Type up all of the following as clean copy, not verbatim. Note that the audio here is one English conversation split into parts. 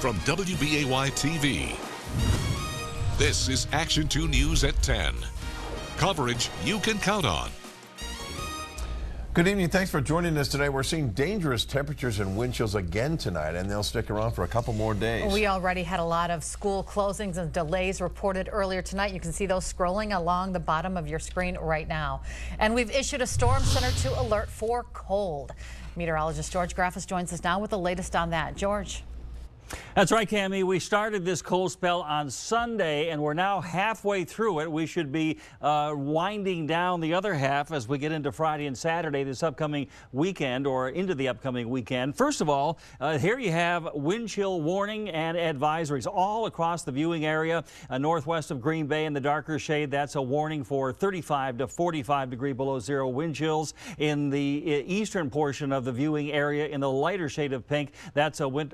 from WBAY TV. This is Action 2 News at 10. Coverage you can count on. Good evening. Thanks for joining us today. We're seeing dangerous temperatures and wind chills again tonight, and they'll stick around for a couple more days. We already had a lot of school closings and delays reported earlier tonight. You can see those scrolling along the bottom of your screen right now. And we've issued a storm center 2 alert for cold. Meteorologist George Graffis joins us now with the latest on that. George. That's right, Cammie. We started this cold spell on Sunday, and we're now halfway through it. We should be winding down the other half as we get into Friday and Saturday this upcoming weekend, or into the upcoming weekend. First of all, here you have wind chill warning and advisories all across the viewing area. Northwest of Green Bay in the darker shade, that's a warning for 35 to 45 degree below zero wind chills. In the eastern portion of the viewing area in the lighter shade of pink, that's a wind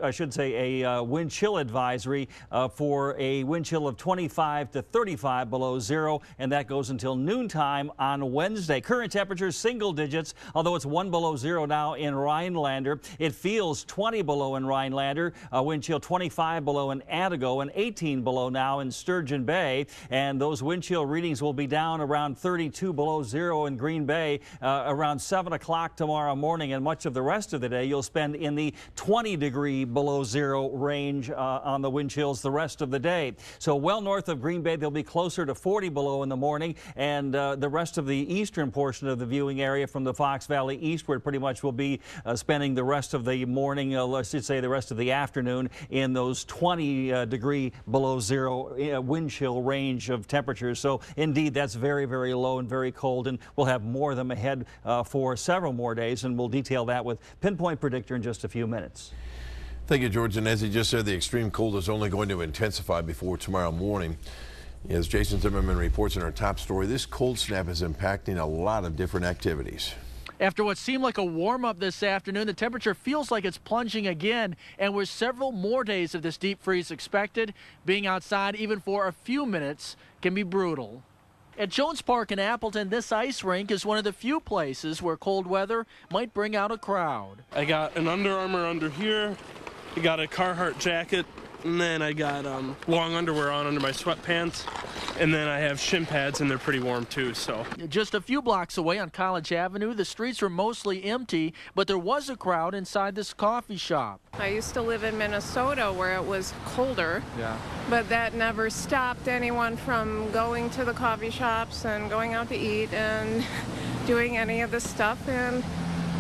chill advisory for a wind chill of 25 to 35 below zero, and that goes until noontime on Wednesday. Current temperatures single digits, although it's 1 below zero now in Rhinelander. It feels 20 below in Rhinelander, wind chill 25 below in Antigo, and 18 below now in Sturgeon Bay. And those wind chill readings will be down around 32 below zero in Green Bay around 7 o'clock tomorrow morning, and much of the rest of the day you'll spend in the 20 degree below zero range on the wind chills the rest of the day. So well north of Green Bay, they'll be closer to 40 below in the morning, and the rest of the eastern portion of the viewing area from the Fox Valley eastward pretty much will be spending the rest of the morning, let's just say the rest of the afternoon, in those 20 degree below zero wind chill range of temperatures. So indeed, that's very, very low and very cold, and we'll have more of them ahead for several more days, and we'll detail that with Pinpoint Predictor in just a few minutes. Thank you, George. And as he just said, the extreme cold is only going to intensify before tomorrow morning. As Jason Zimmerman reports in our top story, this cold snap is impacting a lot of different activities. After what seemed like a warm-up this afternoon, the temperature feels like it's plunging again, and with several more days of this deep freeze expected, being outside even for a few minutes can be brutal. At Jones Park in Appleton, this ice rink is one of the few places where cold weather might bring out a crowd. I got an Under Armour under here. I got a Carhartt jacket, and then I got long underwear on under my sweatpants, and then I have shin pads, and they're pretty warm too. So just a few blocks away on College Avenue, the streets were mostly empty, but there was a crowd inside this coffee shop. I used to live in Minnesota where it was colder, but that never stopped anyone from going to the coffee shops and going out to eat and doing any of this stuff, and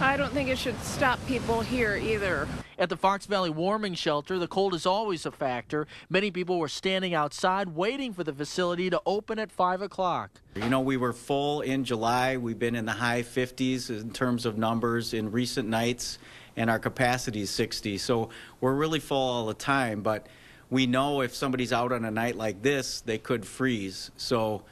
I don't think it should stop people here either. At the Fox Valley Warming Shelter, the cold is always a factor. Many people were standing outside waiting for the facility to open at 5 o'clock. You know, we were full in July. We've been in the high 50s in terms of numbers in recent nights, and our capacity is 60. So we're really full all the time, but we know if somebody's out on a night like this, they could freeze. So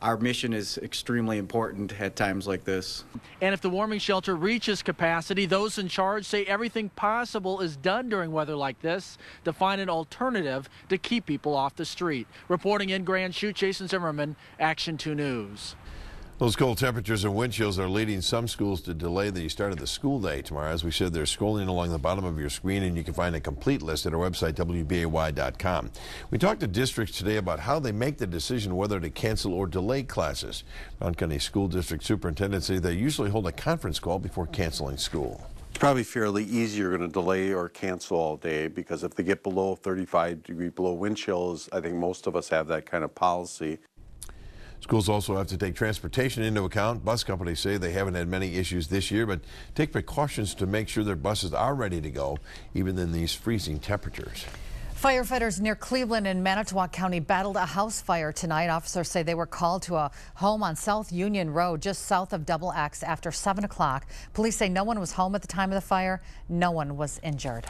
our mission is extremely important at times like this. And if the warming shelter reaches capacity, those in charge say everything possible is done during weather like this to find an alternative to keep people off the street. Reporting in Grand Chute, Jason Zimmerman, Action 2 News. Those cold temperatures and wind chills are leading some schools to delay the start of the school day tomorrow. As we said, they're scrolling along the bottom of your screen, and you can find a complete list at our website, WBAY.com. We talked to districts today about how they make the decision whether to cancel or delay classes. Brown County School District Superintendents say they usually hold a conference call before canceling school. It's probably fairly easy. You're going to delay or cancel all day, because if they get below 35 degree below wind chills, I think most of us have that kind of policy. Schools also have to take transportation into account. Bus companies say they haven't had many issues this year, but take precautions to make sure their buses are ready to go, even in these freezing temperatures. Firefighters near Cleveland and Manitowoc County battled a house fire tonight. Officers say they were called to a home on South Union Road, just south of Double X, after 7 o'clock. Police say no one was home at the time of the fire. No one was injured.